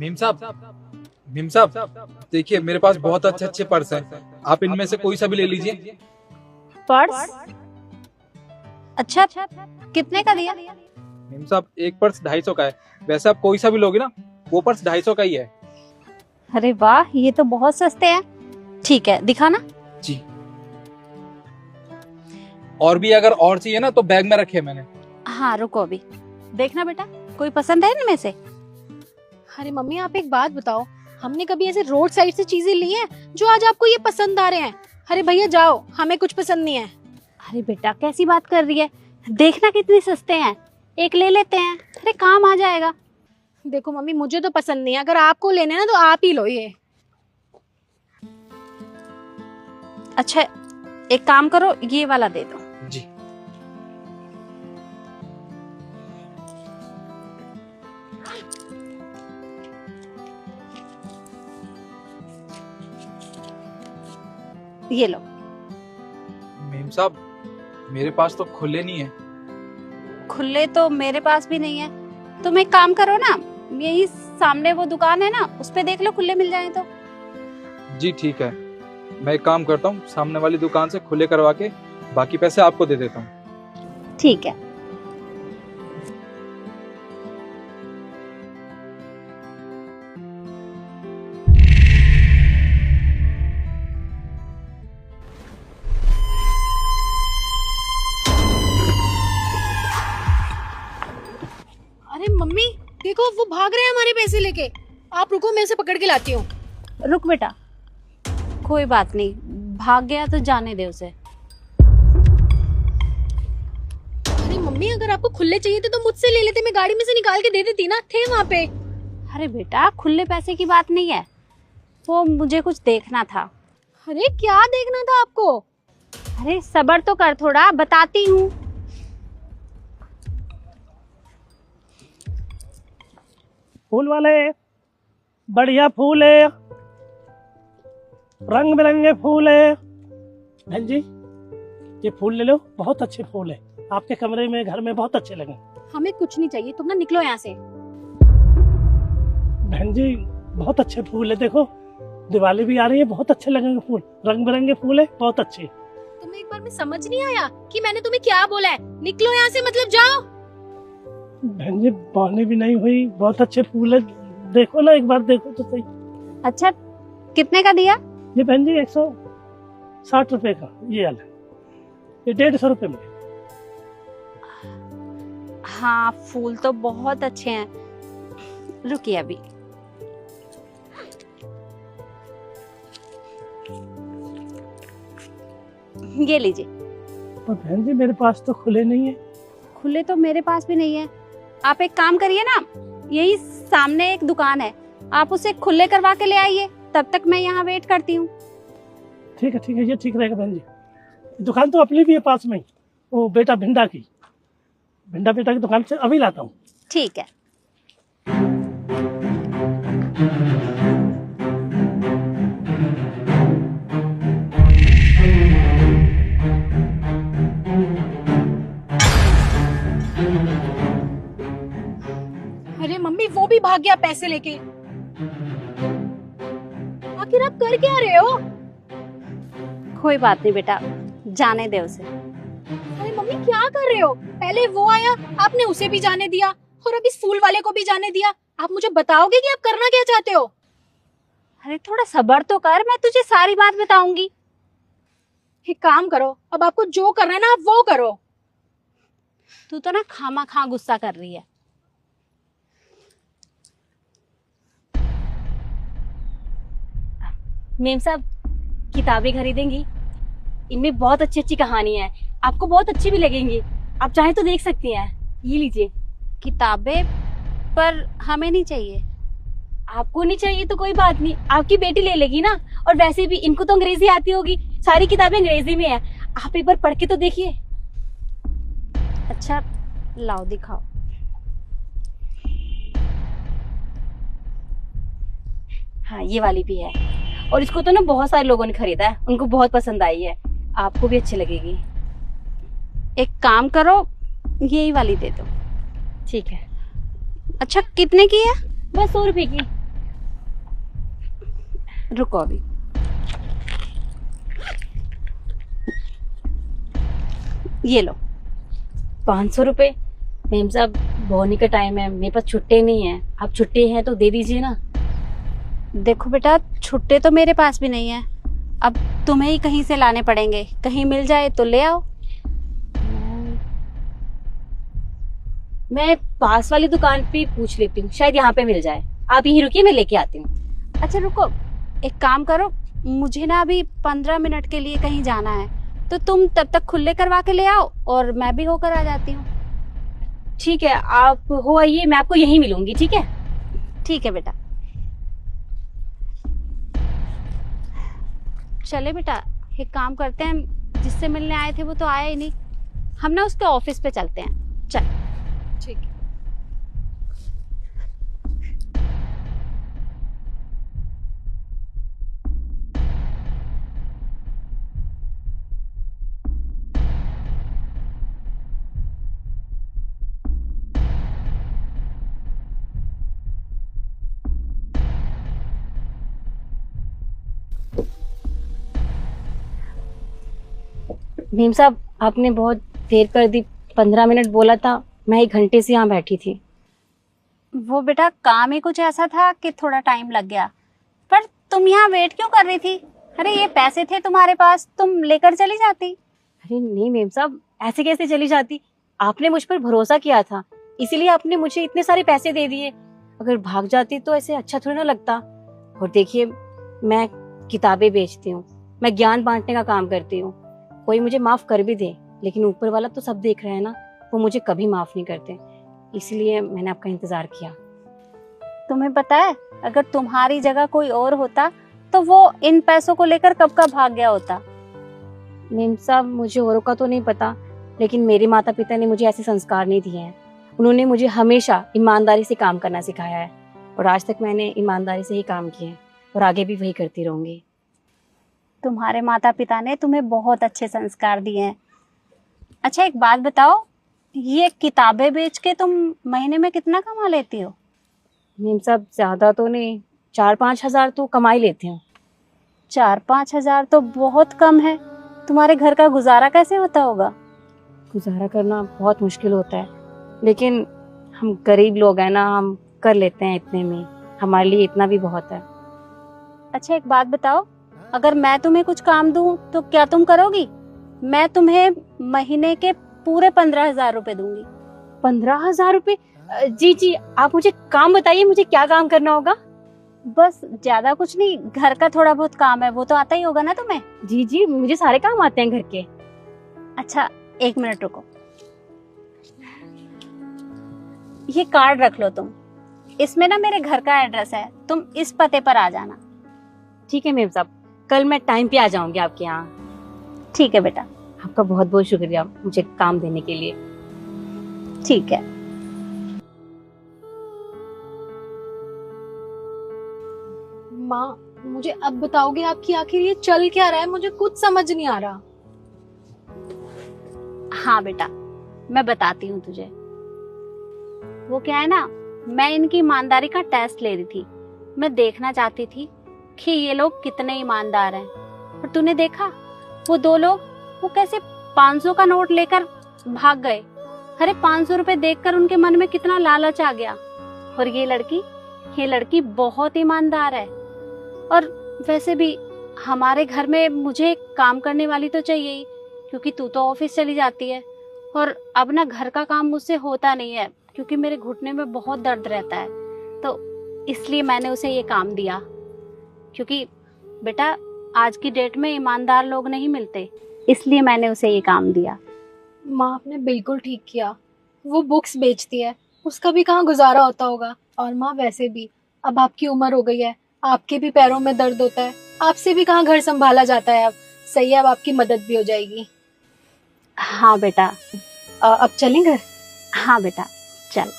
Meme साहब देखिए, मेरे पास बहुत अच्छे अच्छे पर्स हैं, आप इनमें से कोई सा भी ले लीजिए। पर्स? अच्छा, कितने का दिया? मीम साहब एक पर्स 250 का है, वैसे आप कोई सा भी लोगे ना वो पर्स 250 का ही है। अरे वाह, ये तो बहुत सस्ते हैं। ठीक है, दिखाना। जी, और भी अगर और चाहिए ना तो बैग में रखे मैंने। हाँ रुको, अभी देखना बेटा, कोई पसंद है इनमें से? अरे मम्मी, आप एक बात बताओ, हमने कभी ऐसे रोड साइड से चीजें ली हैं जो आज आपको ये पसंद आ रहे हैं? अरे भैया जाओ, हमें कुछ पसंद नहीं है। अरे बेटा कैसी बात कर रही है, देखना कितने सस्ते हैं, एक ले लेते हैं, अरे काम आ जाएगा। देखो मम्मी, मुझे तो पसंद नहीं है, अगर आपको लेने ना तो आप ही लो ये। अच्छा एक काम करो, ये वाला दे दो। जी, ये लो। मीम साहब मेरे पास तो खुले नहीं है। खुले तो मेरे पास भी नहीं है, तुम एक काम करो ना, यही सामने वो दुकान है ना, उस पे देख लो, खुले मिल जाए तो। जी ठीक है, मैं एक काम करता हूँ, सामने वाली दुकान से खुले करवा के बाकी पैसे आपको दे देता हूँ। ठीक है। अरे मम्मी देखो, वो भाग रहे हैं हमारे पैसे लेके। आप रुको, मैं उसे पकड़ के लाती हूँ। रुक बेटा, कोई बात नहीं, भाग गया तो जाने दे उसे। अरे मम्मी, अगर आपको खुले चाहिए थे तो मुझसे ले लेते, मैं गाड़ी में से निकाल के दे देती ना, थे वहाँ पे। अरे बेटा खुले पैसे की बात नहीं है, वो मुझे कुछ देखना था। अरे क्या देखना था आपको? अरे सब्र तो कर थोड़ा, बताती हूँ। फूल वाले बढ़िया फूल है, रंग बिरंगे फूल है। बहन जी ये फूल ले लो, बहुत अच्छे फूल है, आपके कमरे में घर में बहुत अच्छे लगे। हमें कुछ नहीं चाहिए, तुम ना निकलो यहाँ से। बहन जी बहुत अच्छे फूल है, देखो दिवाली भी आ रही है, बहुत अच्छे लगेंगे फूल, रंग बिरंगे फूल है, बहुत अच्छे। तुम्हें एक बार में समझ नहीं आया कि मैंने तुम्हें क्या बोला है? निकलो यहाँ से, मतलब जाओ। बहन जी बहने भी नहीं हुई, बहुत अच्छे फूल है, देखो ना एक बार, देखो तो सही। अच्छा कितने का दिया? ये बहन जी 160 रुपए का ये वाला, ये 150 रुपए में। हाँ फूल तो बहुत अच्छे हैं, रुकिए अभी। ये लीजिए। पर बहन जी मेरे पास तो खुले नहीं है। खुले तो मेरे पास भी नहीं है, आप एक काम करिए ना, यही सामने एक दुकान है, आप उसे खुले करवा के ले आइए, तब तक मैं यहाँ वेट करती हूँ। ठीक है, ये ठीक रहेगा बहन जी। दुकान तो अपनी भी है पास में ही, वो बेटा भिंडा की, भिंडा बेटा की दुकान से अभी लाता हूँ। ठीक है। अरे मम्मी, वो भी भाग गया पैसे लेके। आखिर आप कर क्या रहे हो? कोई बात नहीं बेटा, जाने दे उसे। अरे मम्मी क्या कर रहे हो? पहले वो आया, आपने उसे भी जाने दिया, और अब इस फूल वाले को भी जाने दिया। आप मुझे बताओगे कि आप करना क्या चाहते हो? अरे थोड़ा सब्र तो कर, मैं तुझे सारी बात बताऊंगी। एक काम करो, अब आपको जो करना है ना आप वो करो। तू तो ना खामा खा गुस्सा कर रही है। मेम साहब किताबें खरीदेंगी? इनमें बहुत अच्छी अच्छी कहानियां हैं, आपको बहुत अच्छी भी लगेंगी, आप चाहें तो देख सकती हैं। ये लीजिए। किताबें? पर हमें नहीं चाहिए। आपको नहीं चाहिए तो कोई बात नहीं, आपकी बेटी ले लेगी ना, और वैसे भी इनको तो अंग्रेजी आती होगी, सारी किताबें अंग्रेजी में है, आप एक बार पढ़ के तो देखिए। अच्छा लाओ दिखाओ। हाँ ये वाली भी है, और इसको तो ना बहुत सारे लोगों ने खरीदा है, उनको बहुत पसंद आई है, आपको भी अच्छी लगेगी। एक काम करो, यही वाली दे दो। ठीक है। अच्छा कितने की है? बस 100 रुपए की। रुको अभी। ये लो। 500 रुपए? मैम साहब बोनी का टाइम है, मेरे पास छुट्टे नहीं है। आप छुट्टे हैं तो दे दीजिए ना। देखो बेटा, छुट्टे तो मेरे पास भी नहीं है, अब तुम्हें ही कहीं से लाने पड़ेंगे। कहीं मिल जाए तो ले आओ। मैं पास वाली दुकान पे पूछ लेती हूँ, शायद यहाँ पे मिल जाए। आप यहीं रुकिए, मैं लेके आती हूँ। अच्छा रुको, एक काम करो, मुझे ना अभी 15 मिनट के लिए कहीं जाना है, तो तुम तब तक खुले करवा के ले आओ और मैं भी होकर आ जाती हूँ। ठीक है, आप हो आइए, मैं आपको यहीं मिलूंगी। ठीक है? ठीक है बेटा। चले बेटा, एक काम करते हैं, जिससे मिलने आए थे वो तो आया ही नहीं, हम ना उसके ऑफिस पे चलते हैं। चल। ठीक है। भीम साहब, आपने बहुत देर कर दी। 15 मिनट बोला था, मैं 1 घंटे से यहाँ बैठी थी। वो बेटा काम ही कुछ ऐसा था कि थोड़ा टाइम लग गया, पर तुम यहाँ वेट क्यों कर रही थी? अरे ये पैसे थे तुम्हारे पास, तुम लेकर चली जाती। अरे नहीं मैम साहब, ऐसे कैसे चली जाती? आपने मुझ पर भरोसा किया था, इसीलिए आपने मुझे इतने सारे पैसे दे दिए। अगर भाग जाती तो ऐसे अच्छा थोड़ा ना लगता। और देखिए, मैं किताबें बेचती हूँ, मैं ज्ञान बांटने का काम करती हूँ। कोई मुझे माफ कर भी दे, लेकिन ऊपर वाला तो सब देख रहा है ना, वो मुझे कभी माफ नहीं करते। इसलिए मैंने आपका इंतजार किया। तुम्हें पता है, अगर तुम्हारी जगह कोई और होता तो वो इन पैसों को लेकर कब का भाग गया होता। मैम साहब, मुझे औरों का तो नहीं पता, लेकिन मेरे माता पिता ने मुझे ऐसे संस्कार नहीं दिए हैं। उन्होंने मुझे हमेशा ईमानदारी से काम करना सिखाया है, और आज तक मैंने ईमानदारी से ही काम किए हैं और आगे भी वही करती रहूंगी। तुम्हारे माता पिता ने तुम्हें बहुत अच्छे संस्कार दिए हैं। अच्छा एक बात बताओ, ये किताबें बेच के तुम महीने में कितना कमा लेती हो? मैम साहब, ज्यादा तो नहीं, 4-5 हजार तो कमा ही लेती हूँ। 4-5 हजार तो बहुत कम है। तुम्हारे घर का गुजारा कैसे होता होगा? गुजारा करना बहुत मुश्किल होता है, लेकिन हम गरीब लोग हैं ना, हम कर लेते हैं इतने में। हमारे लिए इतना भी बहुत है। अच्छा एक बात बताओ, अगर मैं तुम्हें कुछ काम दूं तो क्या तुम करोगी? मैं तुम्हें महीने के पूरे 15,000 रुपए दूंगी। 15,000 रुपए? जी जी, आप मुझे काम बताइए, मुझे क्या काम करना होगा? बस ज्यादा कुछ नहीं, घर का थोड़ा बहुत काम है, वो तो आता ही होगा ना तुम्हें। जी जी, मुझे सारे काम आते हैं घर के। अच्छा 1 मिनट रुको, ये कार्ड रख लो तुम, इसमें ना मेरे घर का एड्रेस है, तुम इस पते पर आ जाना। ठीक है मैम साहब, कल मैं टाइम पे आ जाऊंगी आपके यहाँ। ठीक है बेटा। आपका बहुत बहुत शुक्रिया मुझे काम देने के लिए। ठीक है। माँ, मुझे अब बताओगे आपकी आखिर ये चल क्या रहा है? मुझे कुछ समझ नहीं आ रहा। हाँ बेटा, मैं बताती हूँ तुझे। वो क्या है ना, मैं इनकी ईमानदारी का टेस्ट ले रही थी। मैं देखना चाहती थी कि ये लोग कितने ईमानदार हैं। और तूने देखा, वो 2 लोग वो कैसे 500 का नोट लेकर भाग गए। अरे 500 रुपए देखकर उनके मन में कितना लालच आ गया। और ये लड़की बहुत ईमानदार है। और वैसे भी हमारे घर में मुझे काम करने वाली तो चाहिए ही, क्योंकि तू तो ऑफिस चली जाती है। और अब ना घर का काम मुझसे होता नहीं है, क्योंकि मेरे घुटने में बहुत दर्द रहता है। तो इसलिए मैंने उसे ये काम दिया, क्योंकि बेटा आज की डेट में ईमानदार लोग नहीं मिलते, इसलिए मैंने उसे ये काम दिया। माँ, आपने बिल्कुल ठीक किया। वो बुक्स बेचती है, उसका भी कहाँ गुजारा होता होगा। और माँ, वैसे भी अब आपकी उम्र हो गई है, आपके भी पैरों में दर्द होता है, आपसे भी कहाँ घर संभाला जाता है। अब सही है, अब आपकी मदद भी हो जाएगी। हाँ बेटा। अब चलें घर? हाँ बेटा चल।